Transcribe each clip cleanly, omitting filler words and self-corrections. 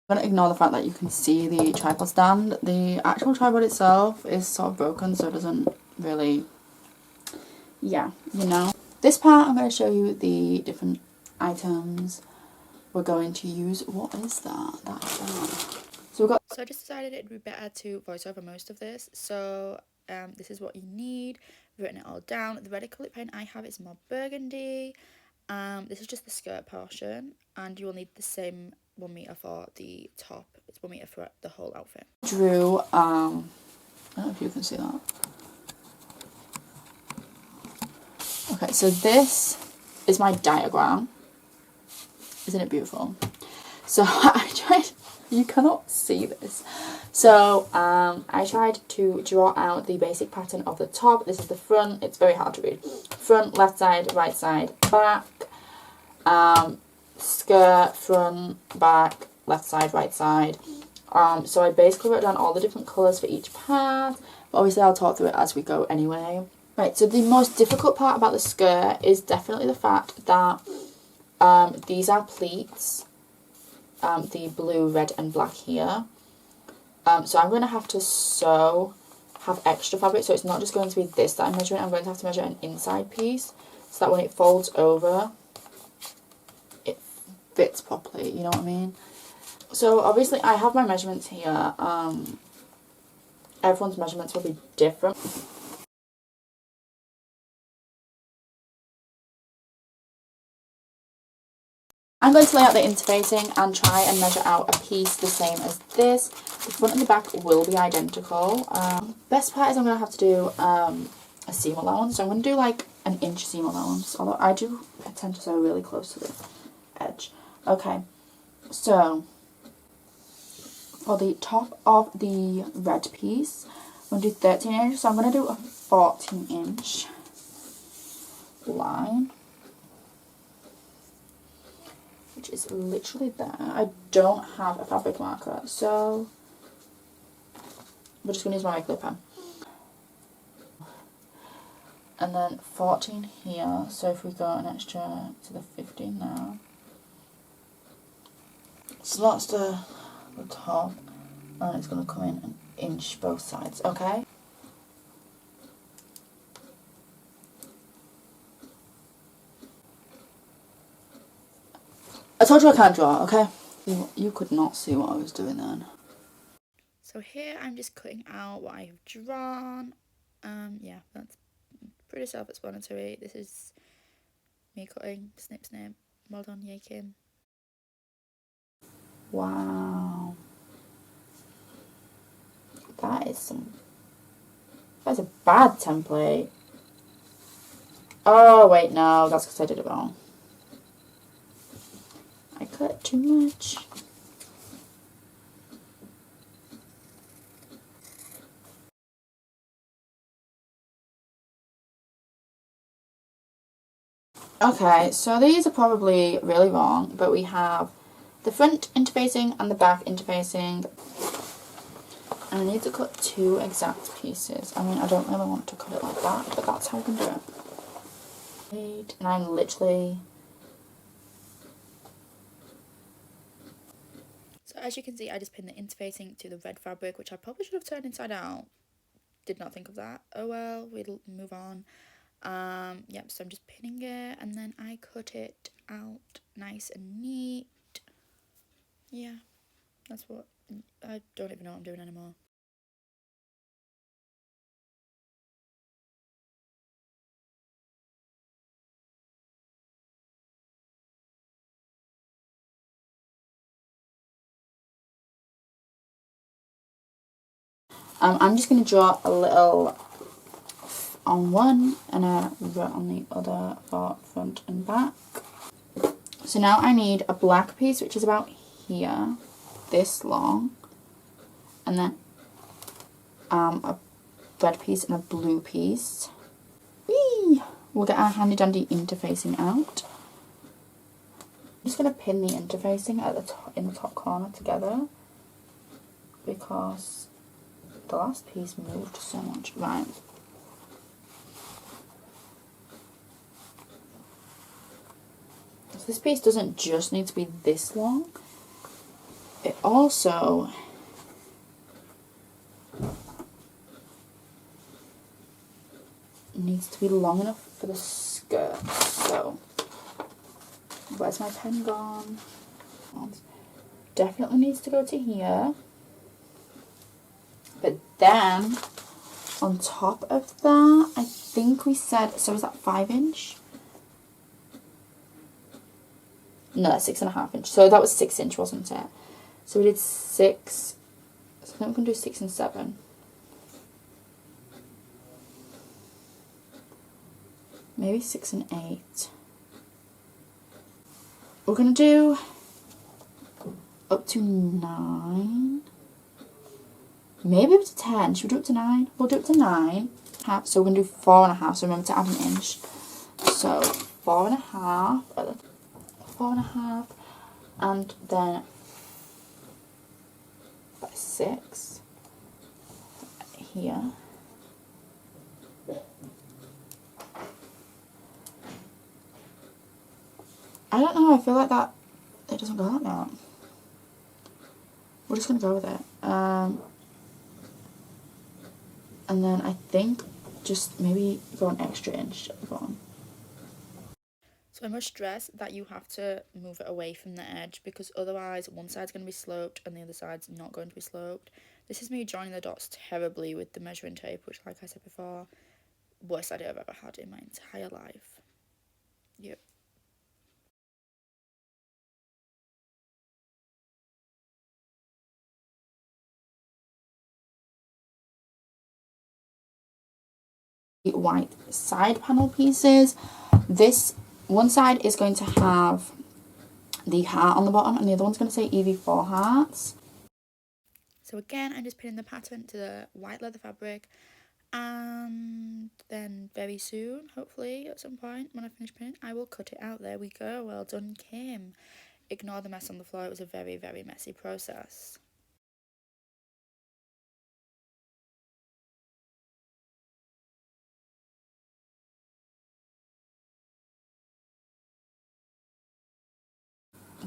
I'm going to ignore the fact that you can see the tripod stand. The actual tripod itself is sort of broken, so it doesn't really, yeah, you know. This part I'm going to show you the different items we're going to use. What is that? That's that. So I just decided it'd be better to voice over most of this. So this is what you need. I've written it all down. The red acrylic pen I have is more burgundy. This is just the skirt portion, and you will need the same 1 meter for the top. It's 1 meter for the whole outfit. Drew, I don't know if you can see that. Okay, so this is my diagram. Isn't it beautiful? So I tried, you cannot see this. So I tried to draw out the basic pattern of the top. This is the front. It's very hard to read. Front, left side, right side, back. Skirt, front, back, left side, right side. So I basically wrote down all the different colours for each part. But obviously I'll talk through it as we go anyway. Right, so the most difficult part about the skirt is definitely the fact that these are pleats. The blue, red and black here. So I'm going to have to have extra fabric, so it's not just going to be this that I'm measuring. I'm going to have to measure an inside piece so that when it folds over it fits properly, you know what I mean? So obviously I have my measurements here. Everyone's measurements will be different. I'm going to lay out the interfacing and try and measure out a piece the same as this. The front and the back will be identical. Best part is I'm going to have to do a seam allowance. So I'm going to do like an inch seam allowance, although I do tend to sew really close to the edge. Okay, so for the top of the red piece, I'm going to do 13 inches. So I'm going to do a 14 inch line, which is literally there. I don't have a fabric marker, so we're just going to use my regular pen. And then 14 here, so if we go an extra to the 15 now. So that's the top, and it's going to come in an inch both sides, okay? I told you I can't draw, okay? You could not see what I was doing then. So here I'm just cutting out what I have drawn. Yeah, that's pretty self-explanatory. This is me cutting, snip snip. Well done, yay Kim. Wow. That's a bad template. Oh wait, no, that's because I did it wrong. I cut too much. Okay, so these are probably really wrong, but we have the front interfacing and the back interfacing. And I need to cut 2 exact pieces. I mean, I don't really want to cut it like that, but that's how we can do it. And I'm literally... So as you can see, I just pinned the interfacing to the red fabric, which I probably should have turned inside out. Did not think of that. Oh well, we'll move on. Yep, so I'm just pinning it, and then I cut it out nice and neat. Yeah, that's what... I don't even know what I'm doing anymore. I'm just going to draw a little on one and a row on the other for front and back. So now I need a black piece, which is about here, this long, and then a red piece and a blue piece. Whee! We'll get our handy dandy interfacing out. I'm just going to pin the interfacing at the top, in the top corner together, because the last piece moved so much. Right. So this piece doesn't just need to be this long. it also needs to be long enough for the skirt. So, where's my pen gone? Definitely needs to go to here. But then, on top of that, I think we said, so is that 5" No, that's 6.5". So that was 6" wasn't it? So we did 6. So I think we can do 6 and 7. Maybe 6 and 8. We're gonna do up to 9. Maybe up to 10. Should we do up to 9? We'll do up to 9. So we're gonna do 4.5. So remember to add an inch. So 4.5. 4.5, and then 6 here. I don't know, I feel like that it doesn't go like that. We're just gonna go with it. And then I think just maybe go an extra inch at the bottom. So I must stress that you have to move it away from the edge, because otherwise one side's going to be sloped and the other side's not going to be sloped. This is me joining the dots terribly with the measuring tape, which, like I said before, worst idea I've ever had in my entire life. Yep. White side panel pieces. This one side is going to have the heart on the bottom, and the other one's going to say Evie 4 hearts. So again, I'm just pinning the pattern to the white leather fabric, and then very soon, hopefully at some point when I finish pinning, I will cut it out. There we go. Well done, Kim. Ignore the mess on the floor. It was a very, very messy process.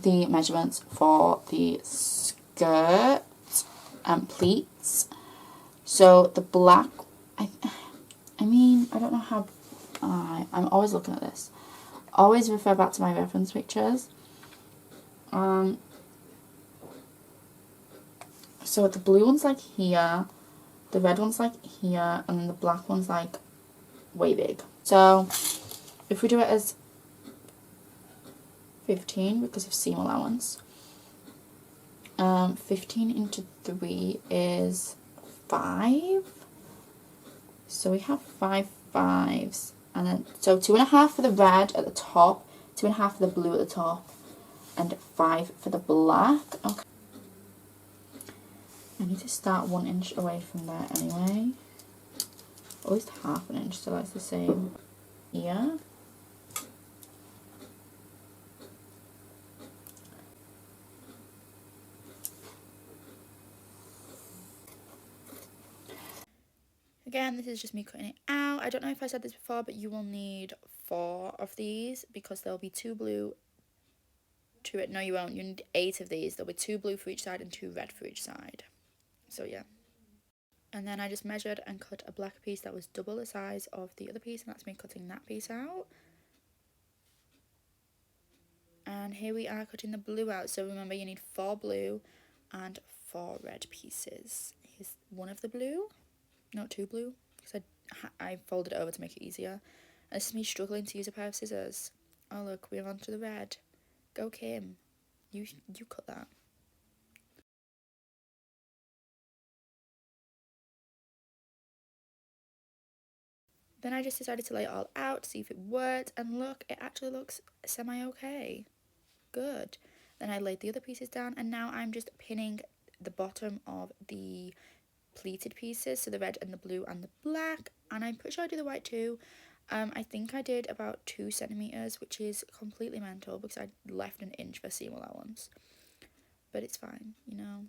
The measurements for the skirt and pleats. So the black, I mean, I don't know how, I'm always looking at this. Always refer back to my reference pictures. So the blue one's like here, the red one's like here, and then the black one's like way big. So if we do it as 15 because of seam allowance, 15 into 3 is 5. So we have 5 5s, and then so 2.5 for the red at the top, 2.5 for the blue at the top, and 5 for the black. Okay. I need to start 1 inch away from there anyway. At least half an inch, so that's the same here. Again, this is just me cutting it out. I don't know if I said this before, but you will need 4 of these because there'll be 2 blue, 2 red. No, you won't. You need 8 of these. There'll be 2 blue for each side and 2 red for each side. So yeah. And then I just measured and cut a black piece that was double the size of the other piece, and that's me cutting that piece out. And here we are cutting the blue out. So remember, you need 4 blue and 4 red pieces. Here's one of the blue, not 2 blue, because I folded it over to make it easier. And this is me struggling to use a pair of scissors. Oh look, we're on to the red. Go Kim, you cut that. Then I just decided to lay it all out to see if it worked, and look, it actually looks semi-okay. Good. Then I laid the other pieces down, and now I'm just pinning the bottom of the pleated pieces, so the red and the blue and the black, and I'm pretty sure I do the white too. I think I did about 2 centimeters, which is completely mental because I left an inch for seam allowance, but it's fine, you know.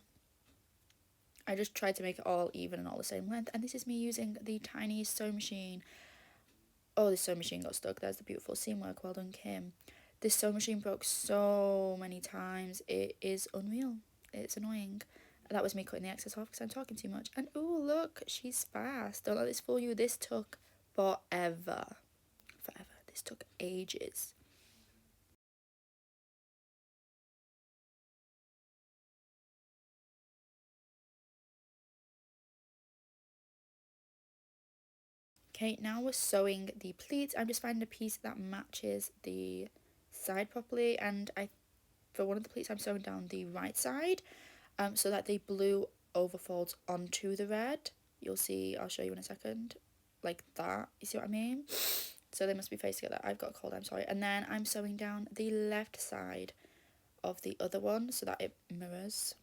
I just tried to make it all even and all the same length, and this is me using the tiny sewing machine. Oh, this sewing machine got stuck. There's the beautiful seam work. Well done, Kim. This sewing machine broke so many times. It is unreal. It's annoying. That was me cutting the excess off because I'm talking too much. And oh look, she's fast. Don't let this fool you. This took forever. This took ages. Okay, now we're sewing the pleats. I'm just finding a piece that matches the side properly, and for one of the pleats I'm sewing down the right side, so that the blue overfolds onto the red. You'll see, I'll show you in a second, like that. You see what I mean? So they must be faced together. I've got a cold, I'm sorry. And then I'm sewing down the left side of the other one so that it mirrors.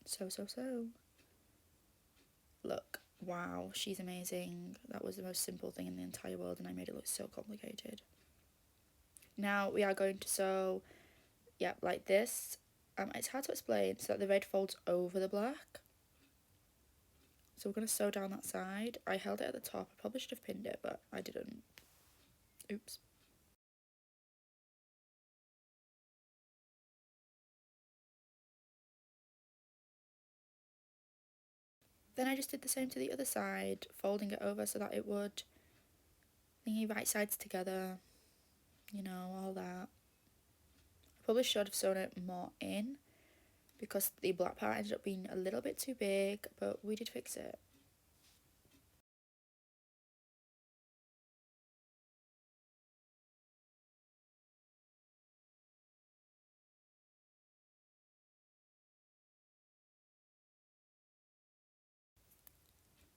So. Look, wow, she's amazing. That was the most simple thing in the entire world and I made it look so complicated. Now we are going to sew, yeah, like this. It's hard to explain, so that the red folds over the black. So we're going to sew down that side. I held it at the top. I probably should have pinned it, but I didn't. Oops. Then I just did the same to the other side, folding it over so that it would thingy right sides together, you know, all that. I probably should have sewn it more in because the black part ended up being a little bit too big, but we did fix it.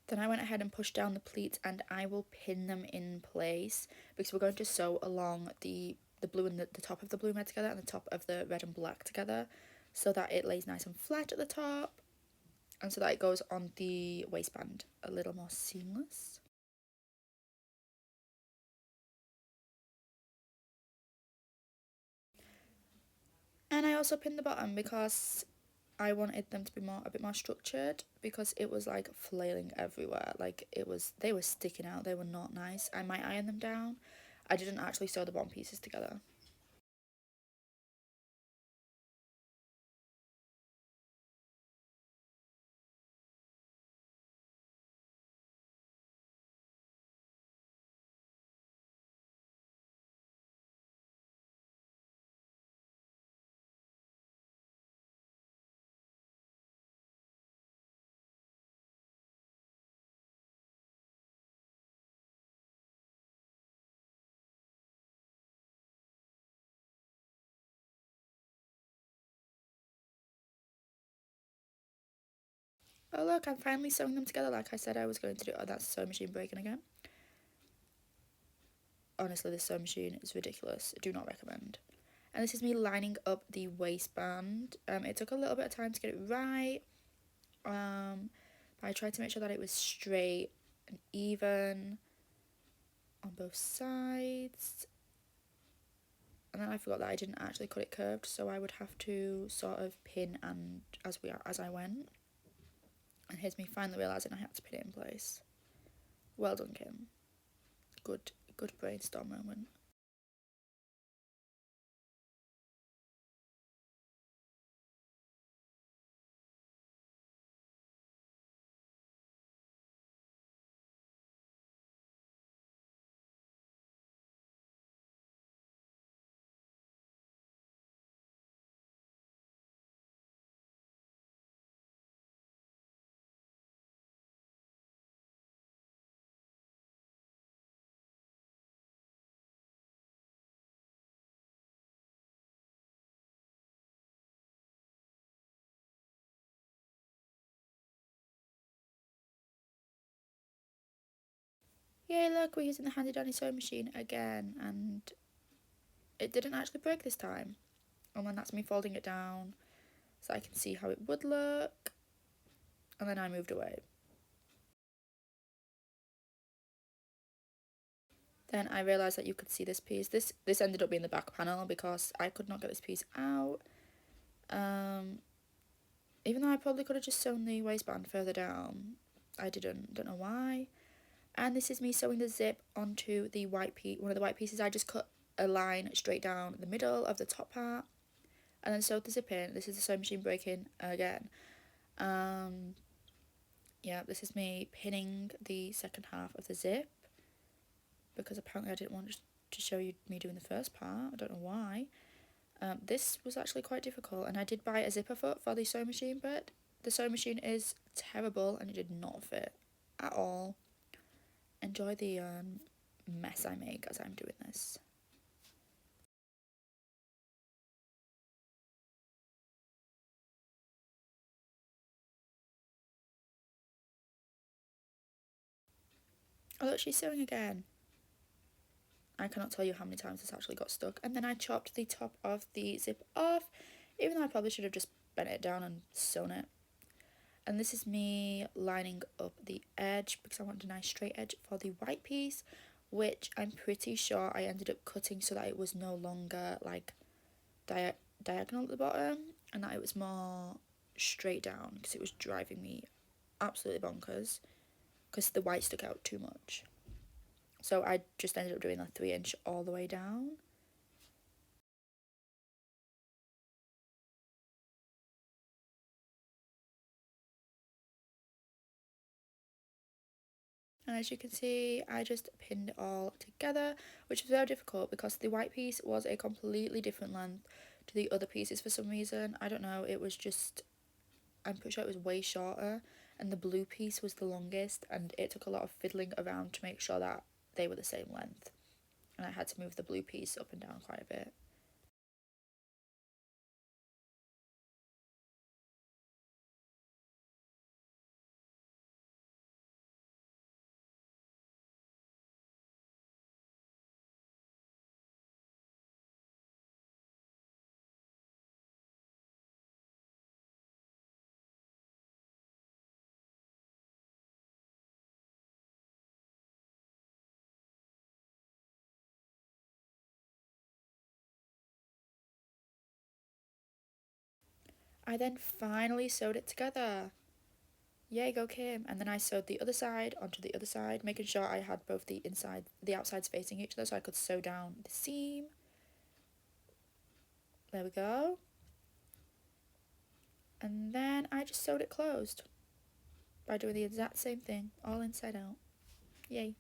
Then I went ahead and pushed down the pleats and I will pin them in place because we're going to sew along the blue and the top of the blue and red together and the top of the red and black together so that it lays nice and flat at the top and so that it goes on the waistband a little more seamless. And I also pinned the bottom because I wanted them to be a bit more structured because it was like flailing everywhere. Like they were sticking out. They were not nice. I might iron them down. I didn't actually sew the bottom pieces together. Oh look, I'm finally sewing them together like I said I was going to do. Oh, that's the sewing machine breaking again. Honestly, this sewing machine is ridiculous. Do not recommend. And this is me lining up the waistband. It took a little bit of time to get it right. But I tried to make sure that it was straight and even on both sides. And then I forgot that I didn't actually cut it curved, so I would have to sort of pin and as I went. And here's me finally realising I had to pin it in place. Well done, Kim. Good brainstorm moment. Yay, look, we're using the handy dandy sewing machine again, and it didn't actually break this time. And then that's me folding it down so I can see how it would look. And then I moved away. Then I realised that you could see this piece. This ended up being the back panel because I could not get this piece out. Even though I probably could have just sewn the waistband further down, I didn't. Don't know why. And this is me sewing the zip onto the white piece. One of the white pieces. I just cut a line straight down the middle of the top part, and then sewed the zip in. This is the sewing machine breaking again. Yeah, this is me pinning the second half of the zip, because apparently I didn't want to show you me doing the first part. I don't know why. This was actually quite difficult, and I did buy a zipper foot for the sewing machine, but the sewing machine is terrible and it did not fit at all. Enjoy the mess I make as I'm doing this. Oh look, she's sewing again. I cannot tell you how many times this actually got stuck. And then I chopped the top of the zip off, even though I probably should have just bent it down and sewn it. And this is me lining up the edge because I want a nice straight edge for the white piece, which I'm pretty sure I ended up cutting so that it was no longer like diagonal at the bottom, and that it was more straight down, because it was driving me absolutely bonkers because the white stuck out too much. So I just ended up doing a 3-inch all the way down. And as you can see, I just pinned it all together, which was very difficult because the white piece was a completely different length to the other pieces for some reason. I don't know, it was just, I'm pretty sure it was way shorter, and the blue piece was the longest, and it took a lot of fiddling around to make sure that they were the same length. And I had to move the blue piece up and down quite a bit. I then finally sewed it together. Yay, go Kim. And then I sewed the other side onto the other side, making sure I had both the outsides facing each other so I could sew down the seam. There we go. And then I just sewed it closed by doing the exact same thing, all inside out. Yay.